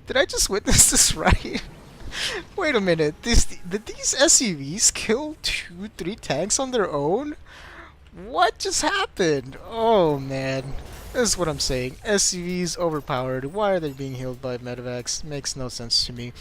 Did I just witness this right? Wait a minute. Did these SCVs kill two, three tanks on their own? What just happened? Oh man. This is what I'm saying. SCVs overpowered. Why are they being healed by medevacs? Makes no sense to me.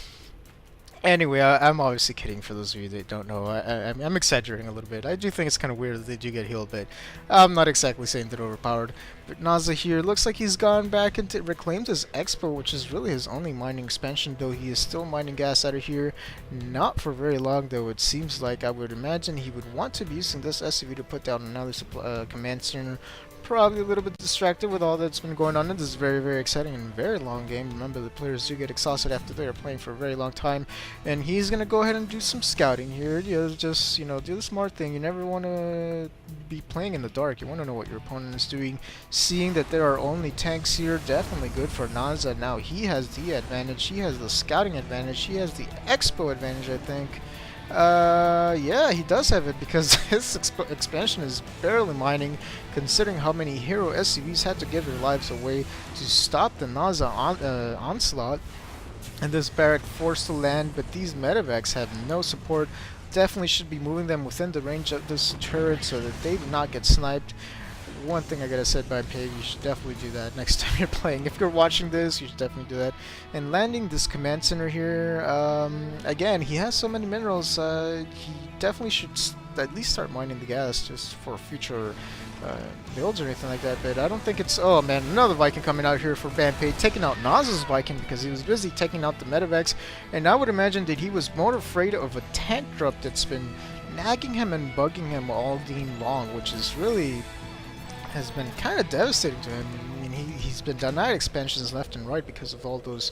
Anyway, I'm obviously kidding for those of you that don't know. I'm exaggerating a little bit. I do think it's kind of weird that they do get healed, but I'm not exactly saying they're overpowered. But Nozza here looks like he's gone back into reclaimed his expo, which is really his only mining expansion, though he is still mining gas out of here. Not for very long, though. It seems like I would imagine he would want to be using this SCV to put down another command center. Probably a little bit distracted with all that's been going on in this very, very exciting and very long game. Remember, the players do get exhausted after they are playing for a very long time, and he's gonna go ahead and do some scouting here. Just do the smart thing. You never want to be playing in the dark. You want to know what your opponent is doing. Seeing that there are only tanks here, definitely good for Nozza. Now he has the advantage. He has the scouting advantage. He has the expo advantage, I think. Yeah, he does have it because his expansion is barely mining, considering how many hero SCVs had to give their lives away to stop the Nozza onslaught. And this barrack forced to land, but these medevacs have no support. Definitely should be moving them within the range of this turret so that they do not get sniped. One thing I gotta say about Pave, you should definitely do that next time you're playing. If you're watching this, you should definitely do that. And landing this command center here, again, he has so many minerals, he definitely should at least start mining the gas just for future builds or anything like that. But I don't think it's... Oh man, another Viking coming out here for Vampade, taking out Nozza's Viking because he was busy taking out the medevacs. And I would imagine that he was more afraid of a tank drop that's been nagging him and bugging him all game long, which is really... has been kind of devastating to him. I mean, he's been denied expansions left and right because of all those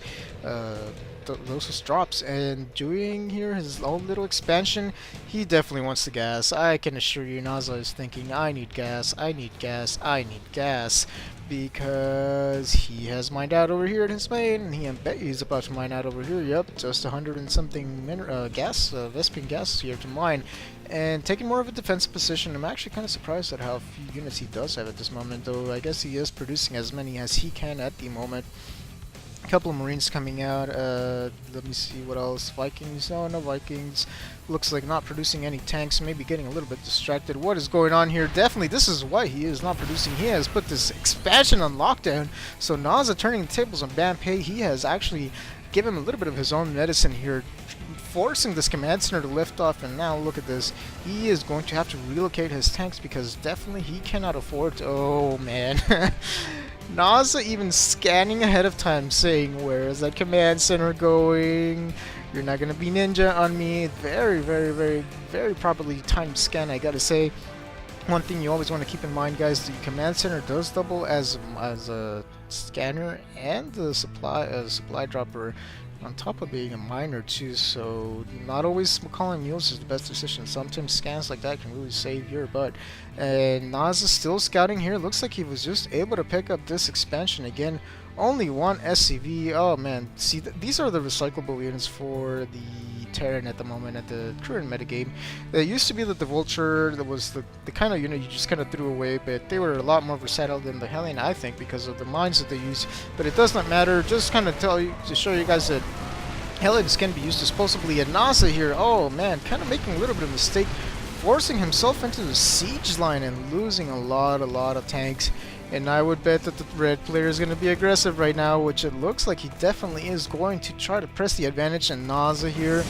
those drops. And doing here his own little expansion, he definitely wants the gas. I can assure you, Nozza is thinking, I need gas, I need gas, I need gas. Because he has mined out over here in his main, and I bet he's about to mine out over here. Yep, just 100 and something gas, Vespian gas here to mine. And taking more of a defensive position. I'm actually kind of surprised at how few units he does have at this moment, though I guess he is producing as many as he can at the moment. A couple of Marines coming out. Let me see what else. Vikings. No Vikings. Looks like not producing any tanks. Maybe getting a little bit distracted. What is going on here? Definitely, this is why he is not producing. He has put this expansion on lockdown. So Nozza turning the tables on Bampei. He has actually given him a little bit of his own medicine here, forcing this command center to lift off. And now look at this. He is going to have to relocate his tanks because definitely he cannot afford to. Oh man. Nozza even scanning ahead of time, saying, where is that command center going? You're not gonna be ninja on me. Very, very, very, very properly timed scan, I gotta say. One thing you always want to keep in mind, guys, the command center does double as a scanner and the supply dropper, on top of being a miner too, so not always calling mules is the best decision. Sometimes scans like that can really save your butt. And Nozza still scouting here. Looks like he was just able to pick up this expansion again. Only one SCV. Oh man, see, these are the recyclable units for the Terran at the moment at the current metagame. It used to be that the Vulture, that was the kind of unit you just kind of threw away, but they were a lot more versatile than the Hellion, I think, because of the mines that they use. But it does not matter. Just kind of to show you guys that Hellions can be used disposably. And Nozza here, oh man, kind of making a little bit of a mistake, forcing himself into the siege line and losing a lot of tanks. And I would bet that the red player is going to be aggressive right now, which it looks like he definitely is going to try to press the advantage. And Nozza here,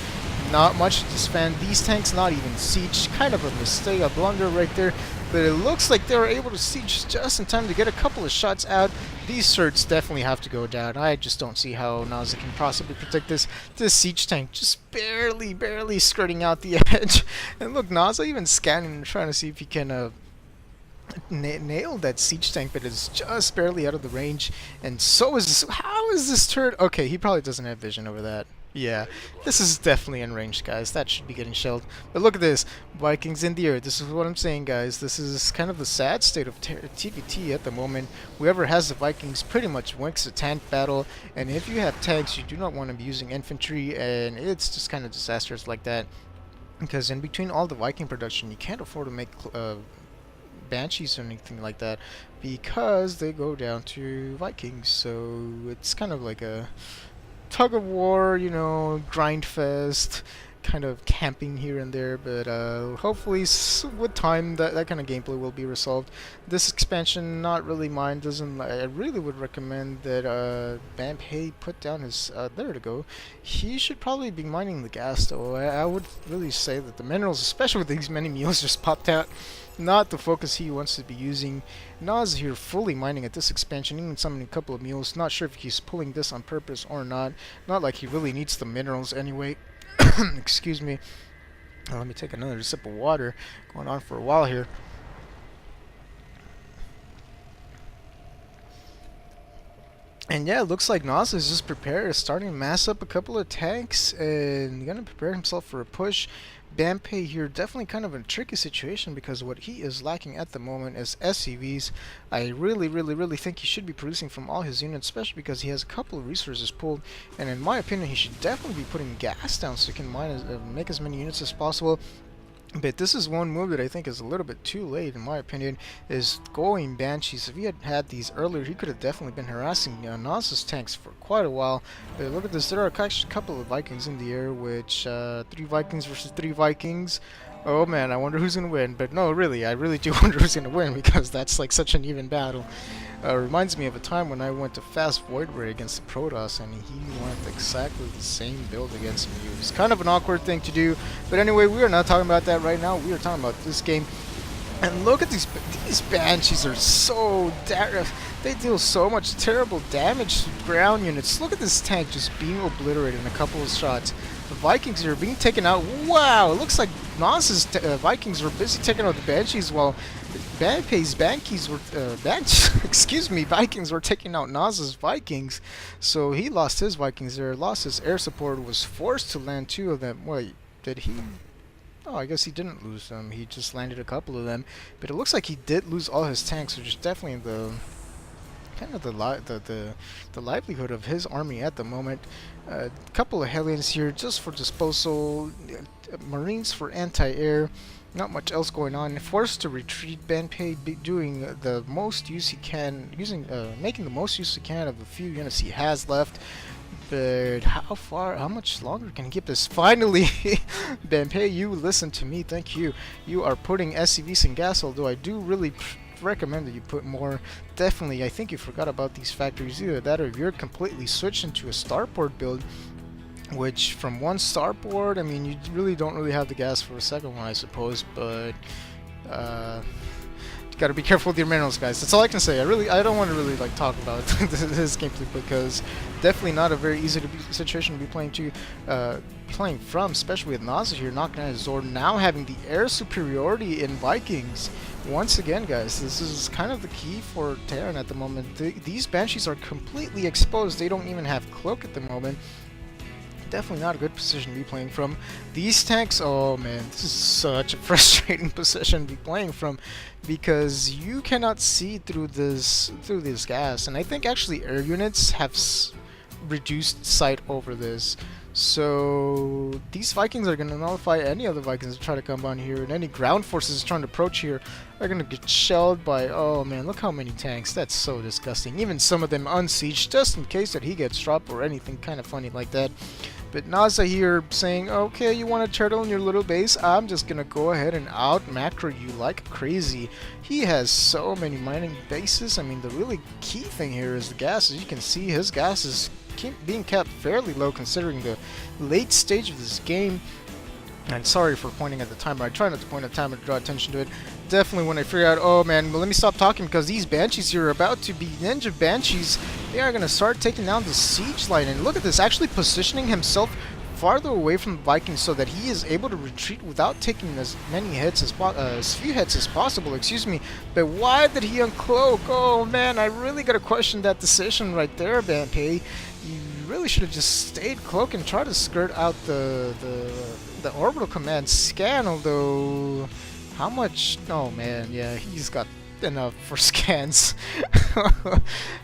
not much to spend. These tanks not even siege. Kind of a mistake, a blunder right there. But it looks like they were able to siege just in time to get a couple of shots out. These certs definitely have to go down. I just don't see how Nozza can possibly protect this. This siege tank just barely skirting out the edge. And look, Nozza even scanning and trying to see if he can nailed that siege tank, but it's just barely out of the range. And so is this. How is this turret? Okay, he probably doesn't have vision over that. Yeah, this is definitely in range, guys. That should be getting shelled. But look at this. Vikings in the air. This is what I'm saying, guys. This is kind of the sad state of TvT at the moment. Whoever has the Vikings pretty much wins a tank battle. And if you have tanks, you do not want to be using infantry. And it's just kind of disastrous like that. Because in between all the Viking production, you can't afford to make Banshees or anything like that, because they go down to Vikings. So it's kind of like a tug of war, you know, grind fest, kind of camping here and there, but hopefully with time that kind of gameplay will be resolved. This expansion, not really mine, doesn't. I really would recommend that Bampei put down his, there to go. He should probably be mining the gas though. I would really say that the minerals, especially with these many mules just popped out, not the focus he wants to be using. Nozza here fully mining at this expansion, even summoning a couple of mules. Not sure if he's pulling this on purpose or not. Not like he really needs the minerals anyway. Excuse me. Let me take another sip of water. Going on for a while here. And yeah, it looks like Nozza is just prepared, starting to mass up a couple of tanks and gonna prepare himself for a push. Bampei here definitely kind of in a tricky situation because what he is lacking at the moment is SCVs. I really think he should be producing from all his units, especially because he has a couple of resources pulled, and in my opinion he should definitely be putting gas down so he can make as many units as possible. But this is one move that I think is a little bit too late, in my opinion, is going Banshees. If he had had these earlier, he could have definitely been harassing Nozza's tanks for quite a while. But look at this, there are actually a couple of Vikings in the air, which 3 Vikings versus 3 Vikings. Oh man, I wonder who's going to win. But no, really, I really do wonder who's going to win because that's like such an even battle. Reminds me of a time when I went to Fast Void Ray against the Protoss, and he went exactly the same build against me. It was kind of an awkward thing to do, but anyway, we are not talking about that right now. We are talking about this game. And look at these Banshees are so they deal so much terrible damage to ground units. Look at this tank just being obliterated in a couple of shots. The Vikings are being taken out. Wow, it looks like Nozza's Vikings were busy taking out the Banshees while Bampei's Vikings were taking out Nozza's Vikings. So he lost his Vikings there, lost his air support, was forced to land 2 of them. Wait, did he? Oh, I guess he didn't lose them. He just landed a couple of them. But it looks like he did lose all his tanks, which is definitely the kind of the livelihood of his army at the moment. A couple of Hellions here just for disposal, Marines for anti-air. Not much else going on. Forced to retreat. Bampei doing the most use he can, making the most use he can of the few units he has left. But how much longer can he keep this? Finally, Bampei, you listen to me. Thank you. You are putting SCVs in gas, although I do really recommend that you put more. Definitely, I think you forgot about these factories. Either that or you're completely switched into a starport build, which from one starport, I mean, you really don't really have the gas for a second one, I suppose, but you gotta be careful with your minerals, guys. That's all I can say. I don't want to really like talk about this gameplay because definitely not a very easy situation to be playing from, especially with Nozza here knocking out his Zord, now having the air superiority in Vikings. Once again, guys, this is kind of the key for Terran at the moment. These Banshees are completely exposed. They don't even have cloak at the moment. Definitely not a good position to be playing from. These tanks, oh man, this is such a frustrating position to be playing from because you cannot see through this gas, and I think actually air units have reduced sight over this. So these Vikings are going to nullify any other Vikings that try to come on here, and any ground forces trying to approach here are going to get shelled by, oh man, look how many tanks. That's so disgusting. Even some of them unsieged just in case that he gets dropped or anything kind of funny like that. But Nozza here saying, okay, you want a turtle in your little base? I'm just going to go ahead and out macro you like crazy. He has so many mining bases. I mean, the really key thing here is the gas. As you can see, his gas is being kept fairly low considering the late stage of this game. And sorry for pointing at the timer. I try not to point at the timer to draw attention to it. Definitely when I figure out, oh man, well, let me stop talking because these Banshees here are about to be Ninja Banshees. They are going to start taking down the siege line. And look at this, actually positioning himself farther away from the Vikings so that he is able to retreat without taking as many hits as few hits as possible, excuse me. But why did he uncloak? Oh man, I really got to question that decision right there, Bampei. You really should have just stayed cloak and tried to skirt out the orbital command scan, although how much? Oh man, yeah, he's got enough for scans.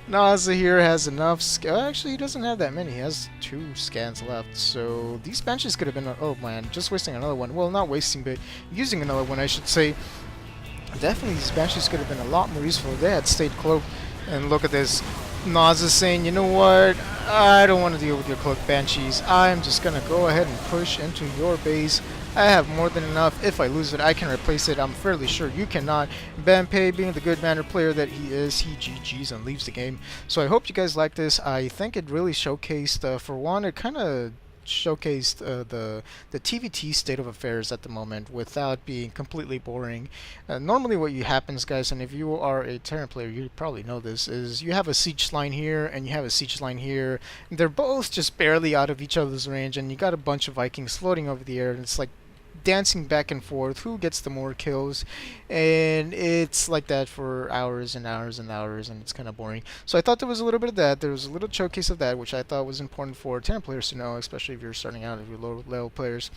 Nozza here has enough. Actually, he doesn't have that many. He has 2 scans left. So these benches could have been. Oh man, just wasting another one. Well, not wasting, but using another one, I should say. Definitely, these benches could have been a lot more useful if they had stayed cloak. And look at this. Nozza saying, you know what? I don't want to deal with your cloak banshees. I'm just gonna go ahead and push into your base. I have more than enough. If I lose it, I can replace it. I'm fairly sure you cannot. Banpei, being the good mannered player that he is, he GG's and leaves the game. So I hope you guys like this. I think it really showcased, for one, it kind of showcased the TvT state of affairs at the moment without being completely boring. Normally, what you happens, guys, and if you are a Terran player, you probably know this, is you have a siege line here and you have a siege line here. They're both just barely out of each other's range, and you got a bunch of Vikings floating over the air, and it's like dancing back and forth who gets the more kills, and it's like that for hours and hours and hours, and it's kind of boring. So I thought there was a little bit of that. There was a little showcase of that, which I thought was important for 10 players to know, especially if you're starting out, if you're low level players.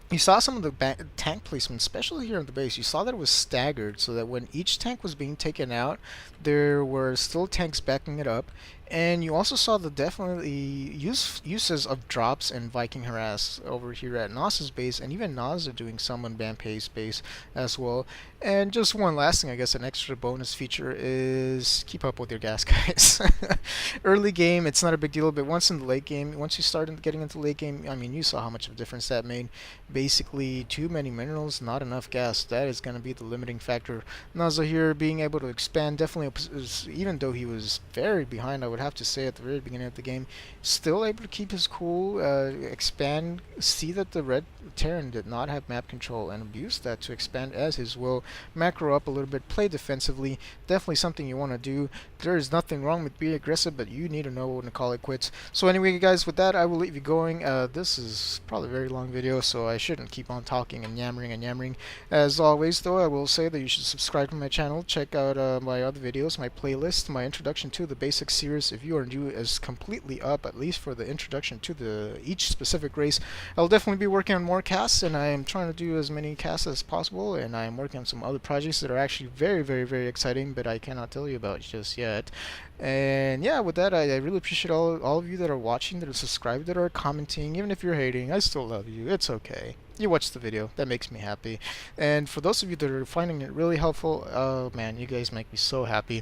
You saw some of the tank placement, especially here on the base. You saw that it was staggered, so that when each tank was being taken out, there were still tanks backing it up. And you also saw the definitely uses of drops and Viking harass over here at Nozza's base, and even Nozza doing some on Banpei's base as well. And just one last thing, I guess an extra bonus feature is keep up with your gas, guys. Early game, it's not a big deal, but once in the late game, once you start getting into late game, I mean, you saw how much of a difference that made. Basically, too many minerals, not enough gas. That is going to be the limiting factor. Nozza here being able to expand, definitely, even though he was very behind, I would have to say at the very beginning of the game, still able to keep his cool, expand, see that the red Terran did not have map control, and abuse that to expand as his will, macro up a little bit, play defensively, definitely something you want to do. There is nothing wrong with being aggressive, but you need to know when to call it quits. So anyway, guys, with that, I will leave you going. This is probably a very long video, so I shouldn't keep on talking and yammering and yammering. As always, though, I will say that you should subscribe to my channel, check out my other videos, my playlist, my introduction to the basic series. If you are new, is completely up, at least for the introduction to each specific race. I'll definitely be working on more casts, and I am trying to do as many casts as possible, and I am working on some other projects that are actually very, very, very exciting, but I cannot tell you about just yet. And yeah, with that, I really appreciate all of you that are watching, that are subscribed, that are commenting. Even if you're hating, I still love you. It's okay. You watched the video. That makes me happy. And for those of you that are finding it really helpful, oh man, you guys make me so happy.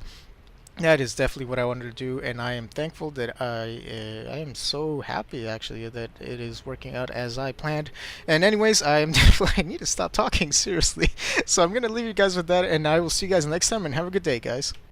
That is definitely what I wanted to do, and I am thankful that I am so happy actually that it is working out as I planned. And anyways, I am definitely I need to stop talking seriously. So I'm gonna leave you guys with that, and I will see you guys next time. And have a good day, guys.